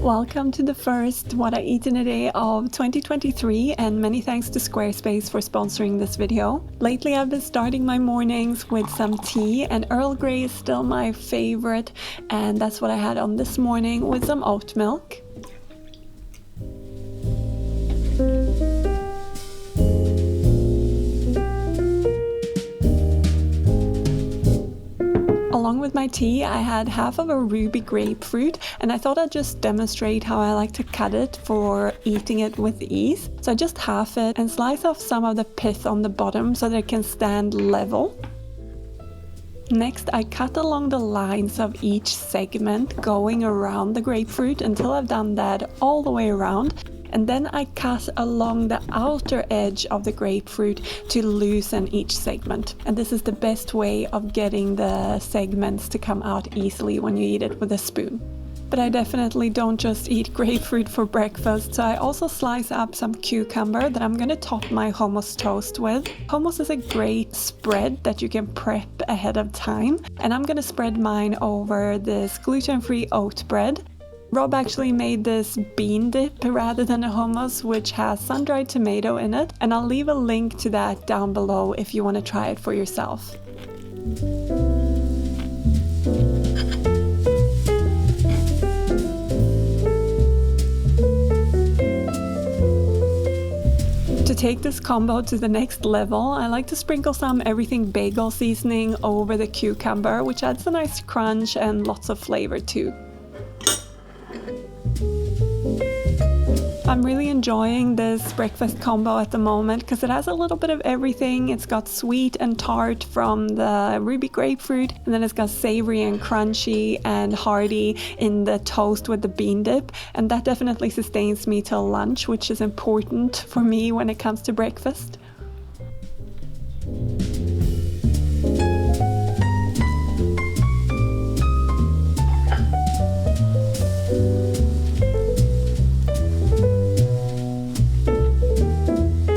Welcome to the first What I Eat in a Day of 2023, and many thanks to Squarespace for sponsoring this video. Lately I've been starting my mornings with some tea, and Earl Grey is still my favorite, and that's what I had on this morning with some oat milk. Along with my tea, I had half of a ruby grapefruit, and I thought I'd just demonstrate how I like to cut it for eating it with ease. So I just half it and slice off some of the pith on the bottom so that it can stand level. Next, I cut along the lines of each segment going around the grapefruit until I've done that all the way around. And then I cut along the outer edge of the grapefruit to loosen each segment. And this is the best way of getting the segments to come out easily when you eat it with a spoon. But I definitely don't just eat grapefruit for breakfast, so I also slice up some cucumber that I'm gonna top my hummus toast with. Hummus is a great spread that you can prep ahead of time, and I'm gonna spread mine over this gluten-free oat bread. Rob actually made this bean dip rather than a hummus, which has sun-dried tomato in it, and I'll leave a link to that down below if you want to try it for yourself. To take this combo to the next level, I like to sprinkle some everything bagel seasoning over the cucumber, which adds a nice crunch and lots of flavor too. I'm really enjoying this breakfast combo at the moment because it has a little bit of everything. It's got sweet and tart from the ruby grapefruit, and then it's got savory and crunchy and hearty in the toast with the bean dip, and that definitely sustains me till lunch, which is important for me when it comes to breakfast.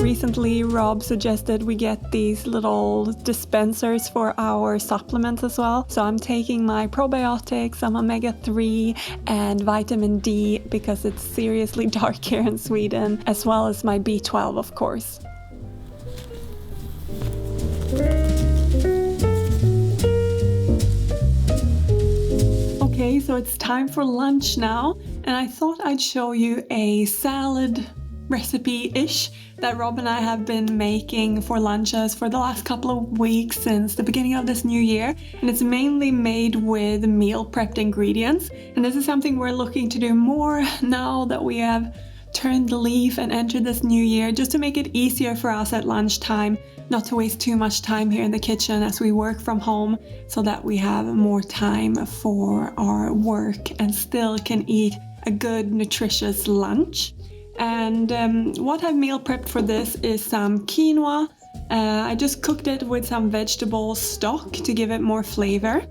Recently, Rob suggested we get these little dispensers for our supplements as well. So I'm taking my probiotics, some omega-3 and vitamin D because it's seriously dark here in Sweden, as well as my B12, of course. Okay, so it's time for lunch now, and I thought I'd show you a salad recipe-ish that Rob and I have been making for lunches for the last couple of weeks since the beginning of this new year, and it's mainly made with meal prepped ingredients, and this is something we're looking to do more now that we have turned the leaf and entered this new year, just to make it easier for us at lunchtime, not to waste too much time here in the kitchen as we work from home, so that we have more time for our work and still can eat a good nutritious lunch. And what I've meal prepped for this is some quinoa. I just cooked it with some vegetable stock to give it more flavor.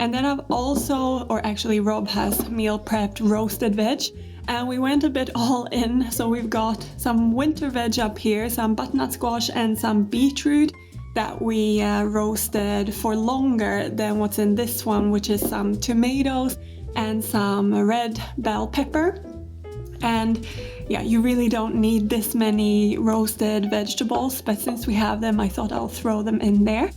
And then I've also, or actually Rob has meal prepped roasted veg. And we went a bit all in, so we've got some winter veg up here, some butternut squash and some beetroot that we roasted for longer than what's in this one, which is some tomatoes and some red bell pepper. And yeah, you really don't need this many roasted vegetables, but since we have them, I thought I'll throw them in there.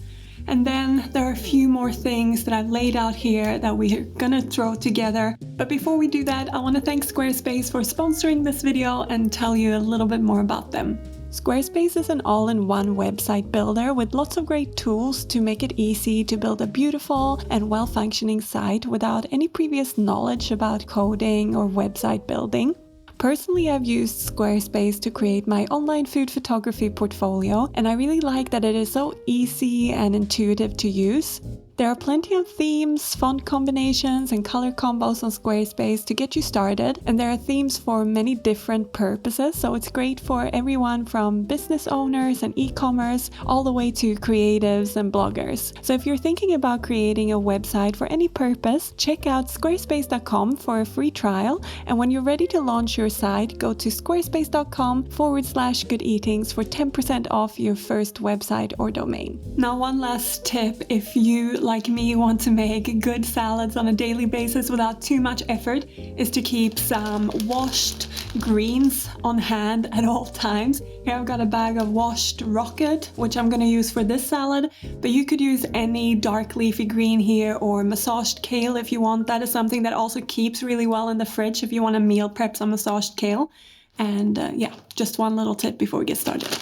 And then there are a few more things that I've laid out here that we're gonna throw together. But before we do that, I want to thank Squarespace for sponsoring this video and tell you a little bit more about them. Squarespace is an all-in-one website builder with lots of great tools to make it easy to build a beautiful and well-functioning site without any previous knowledge about coding or website building. Personally, I've used Squarespace to create my online food photography portfolio, and I really like that it is so easy and intuitive to use. There are plenty of themes, font combinations, and color combos on Squarespace to get you started, and there are themes for many different purposes, so it's great for everyone from business owners and e-commerce all the way to creatives and bloggers. So if you're thinking about creating a website for any purpose, check out squarespace.com for a free trial, and when you're ready to launch your site, go to squarespace.com/goodeatings for 10% off your first website or domain. Now, one last tip: if you like me, want to make good salads on a daily basis without too much effort is to keep some washed greens on hand at all times. Here I've got a bag of washed rocket, which I'm going to use for this salad, but you could use any dark leafy green here or massaged kale if you want. That is something that also keeps really well in the fridge if you want to meal prep some massaged kale. And yeah, just one little tip before we get started.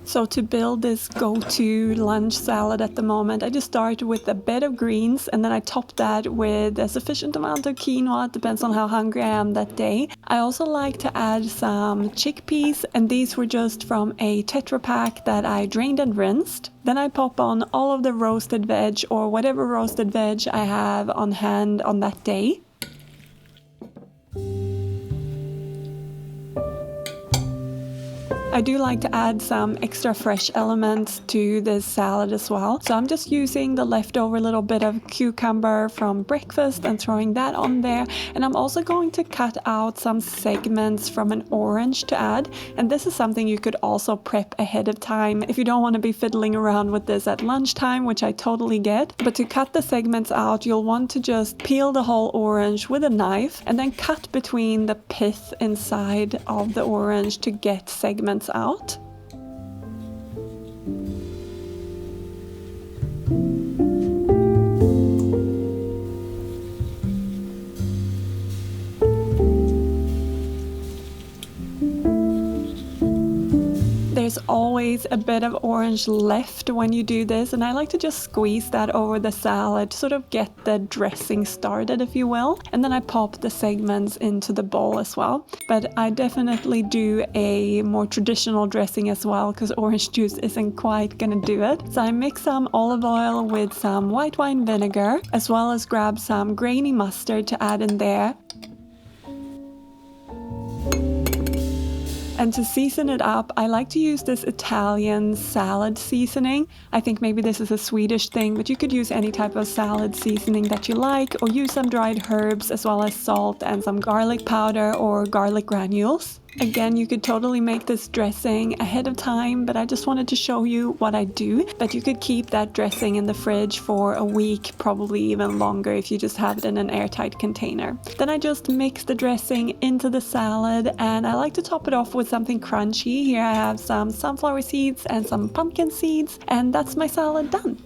So to build this go-to lunch salad at the moment, I just start with a bed of greens and then I top that with a sufficient amount of quinoa. It depends on how hungry I am that day. I also like to add some chickpeas, and these were just from a Tetra Pak that I drained and rinsed. Then I pop on all of the roasted veg or whatever roasted veg I have on hand on that day. I do like to add some extra fresh elements to this salad as well. So I'm just using the leftover little bit of cucumber from breakfast and throwing that on there. And I'm also going to cut out some segments from an orange to add. And this is something you could also prep ahead of time if you don't want to be fiddling around with this at lunchtime, which I totally get. But to cut the segments out, you'll want to just peel the whole orange with a knife and then cut between the pith inside of the orange to get segments out. There's always a bit of orange left when you do this, and I like to just squeeze that over the salad to sort of get the dressing started, if you will. And then I pop the segments into the bowl as well. But I definitely do a more traditional dressing as well, because orange juice isn't quite gonna do it. So I mix some olive oil with some white wine vinegar, as well as grab some grainy mustard to add in there. And to season it up, I like to use this Italian salad seasoning. I think maybe this is a Swedish thing, but you could use any type of salad seasoning that you like, or use some dried herbs as well as salt and some garlic powder or garlic granules. Again, you could totally make this dressing ahead of time, but I just wanted to show you what I do. But you could keep that dressing in the fridge for a week, probably even longer if you just have it in an airtight container. Then I just mix the dressing into the salad, and I like to top it off with something crunchy. Here I have some sunflower seeds and some pumpkin seeds, and that's my salad done.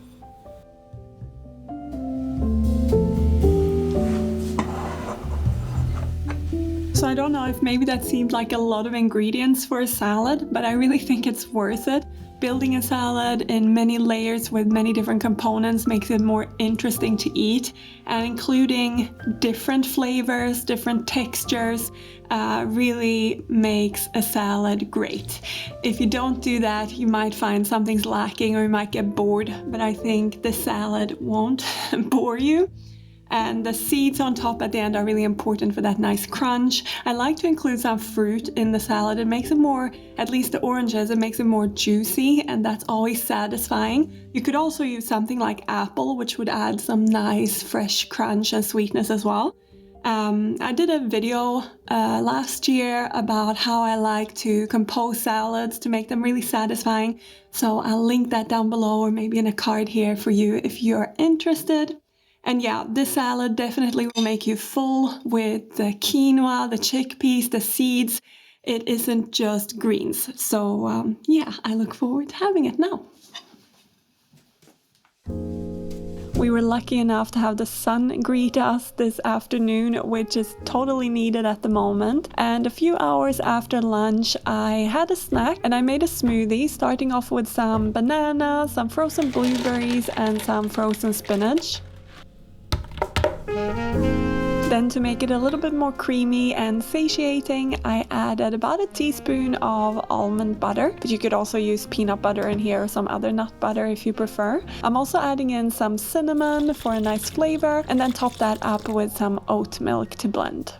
So I don't know if maybe that seemed like a lot of ingredients for a salad, but I really think it's worth it. Building a salad in many layers with many different components makes it more interesting to eat, and including different flavors, different textures, really makes a salad great. If you don't do that, you might find something's lacking or you might get bored, but I think the salad won't bore you. And the seeds on top at the end are really important for that nice crunch. I like to include some fruit in the salad. It makes it more, at least the oranges, it makes it more juicy, and that's always satisfying. You could also use something like apple, which would add some nice fresh crunch and sweetness as well. I did a video last year about how I like to compose salads to make them really satisfying. So I'll link that down below, or maybe in a card here for you if you're interested. And yeah, this salad definitely will make you full with the quinoa, the chickpeas, the seeds. It isn't just greens. So yeah, I look forward to having it now. We were lucky enough to have the sun greet us this afternoon, which is totally needed at the moment. And a few hours after lunch, I had a snack and I made a smoothie, starting off with some banana, some frozen blueberries, and some frozen spinach. Then to make it a little bit more creamy and satiating, I added about a teaspoon of almond butter, but you could also use peanut butter in here or some other nut butter if you prefer. I'm also adding in some cinnamon for a nice flavor, and then top that up with some oat milk to blend.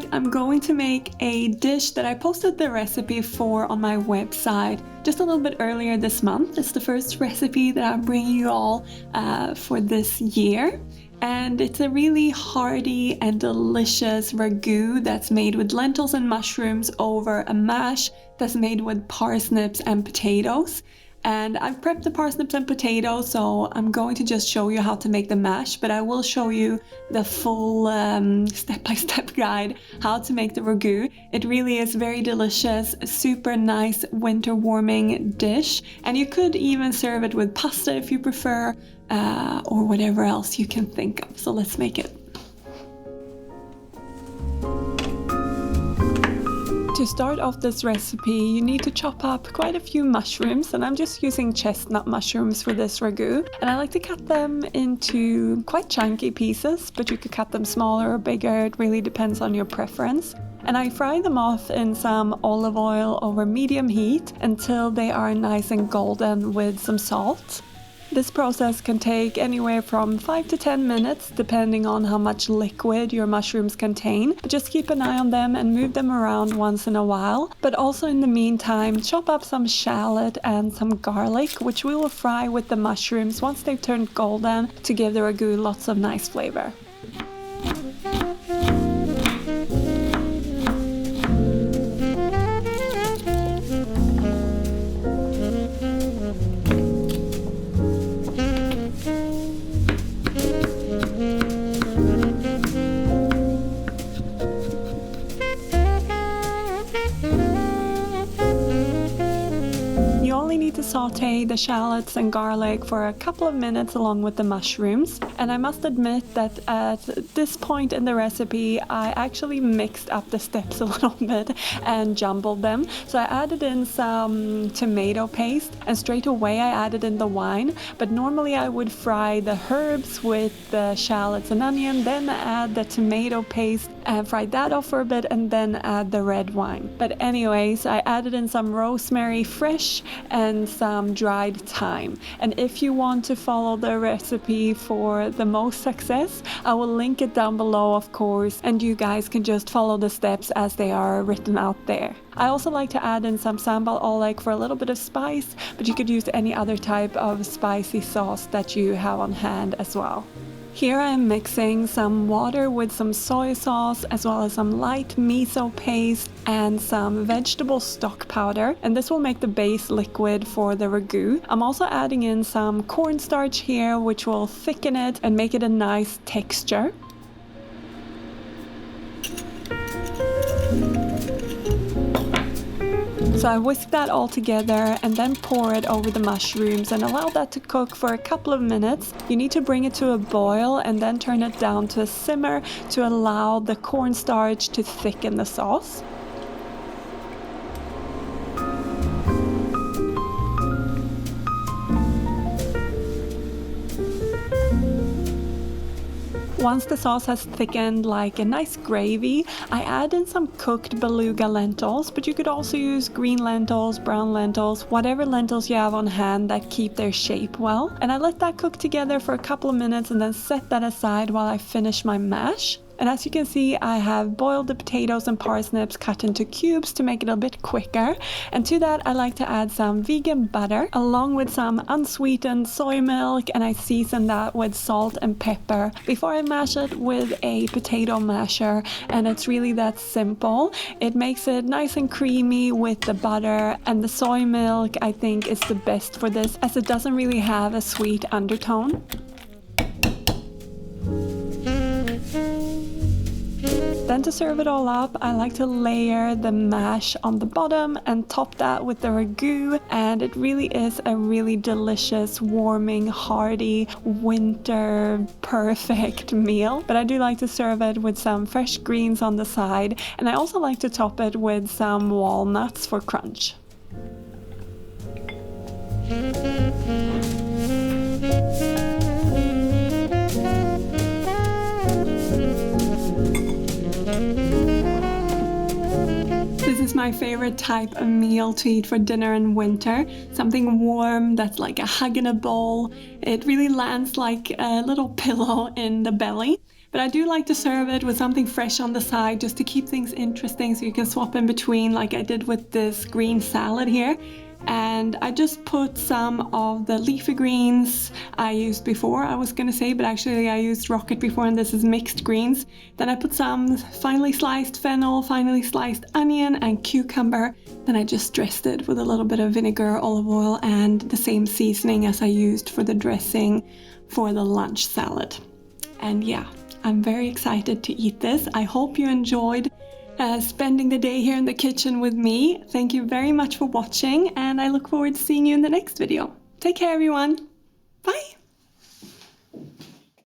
tonight I'm going to make a dish that I posted the recipe for on my website just a little bit earlier this month. It's the first recipe that I'm bringing you all for this year. And it's a really hearty and delicious ragu that's made with lentils and mushrooms over a mash that's made with parsnips and potatoes. And I've prepped the parsnips and potatoes, so I'm going to just show you how to make the mash, but I will show you the full step-by-step guide how to make the ragu. It really is very delicious, a super nice winter warming dish, and you could even serve it with pasta if you prefer, or whatever else you can think of. So let's make it. To start off this recipe, you need to chop up quite a few mushrooms, and I'm just using chestnut mushrooms for this ragu. And I like to cut them into quite chunky pieces, but you could cut them smaller or bigger, it really depends on your preference. And I fry them off in some olive oil over medium heat until they are nice and golden with some salt. This process can take anywhere from 5 to 10 minutes depending on how much liquid your mushrooms contain, but just keep an eye on them and move them around once in a while. But also in the meantime, chop up some shallot and some garlic, which we will fry with the mushrooms once they've turned golden to give the ragu lots of nice flavor. To saute the shallots and garlic for a couple of minutes along with the mushrooms. And I must admit that at this point in the recipe I actually mixed up the steps a little bit and jumbled them. So I added in some tomato paste and straight away I added in the wine, but normally I would fry the herbs with the shallots and onion, then add the tomato paste and fry that off for a bit and then add the red wine. But anyways, I added in some rosemary fresh and some dried thyme. And if you want to follow the recipe for the most success, I will link it down below, of course, and you guys can just follow the steps as they are written out there. I also like to add in some sambal oleg for a little bit of spice, but you could use any other type of spicy sauce that you have on hand as well. Here I'm mixing some water with some soy sauce as well as some light miso paste and some vegetable stock powder, and this will make the base liquid for the ragu. I'm also adding in some cornstarch here, which will thicken it and make it a nice texture. So I whisk that all together and then pour it over the mushrooms and allow that to cook for a couple of minutes. You need to bring it to a boil and then turn it down to a simmer to allow the cornstarch to thicken the sauce. Once the sauce has thickened like a nice gravy, I add in some cooked beluga lentils, but you could also use green lentils, brown lentils, whatever lentils you have on hand that keep their shape well. And I let that cook together for a couple of minutes and then set that aside while I finish my mash. And as you can see, I have boiled the potatoes and parsnips cut into cubes to make it a bit quicker. And to that, I like to add some vegan butter along with some unsweetened soy milk, and I season that with salt and pepper before I mash it with a potato masher. And it's really that simple. It makes it nice and creamy with the butter, and the soy milk I think is the best for this as it doesn't really have a sweet undertone. Then to serve it all up, I like to layer the mash on the bottom and top that with the ragu, and it really is a really delicious, warming, hearty, winter perfect meal. But I do like to serve it with some fresh greens on the side, and I also like to top it with some walnuts for crunch. This is my favorite type of meal to eat for dinner in winter. Something warm that's like a hug in a bowl. It really lands like a little pillow in the belly. But I do like to serve it with something fresh on the side just to keep things interesting, so you can swap in between like I did with this green salad here. And I just put some of the leafy greens I used before, I was gonna say, but actually I used rocket before, and this is mixed greens. Then I put some finely sliced fennel, finely sliced onion and cucumber. Then I just dressed it with a little bit of vinegar, olive oil, and the same seasoning as I used for the dressing for the lunch salad. And yeah, I'm very excited to eat this. I hope you enjoyed spending the day here in the kitchen with me. Thank you very much for watching, and I look forward to seeing you in the next video. Take care, everyone. Bye.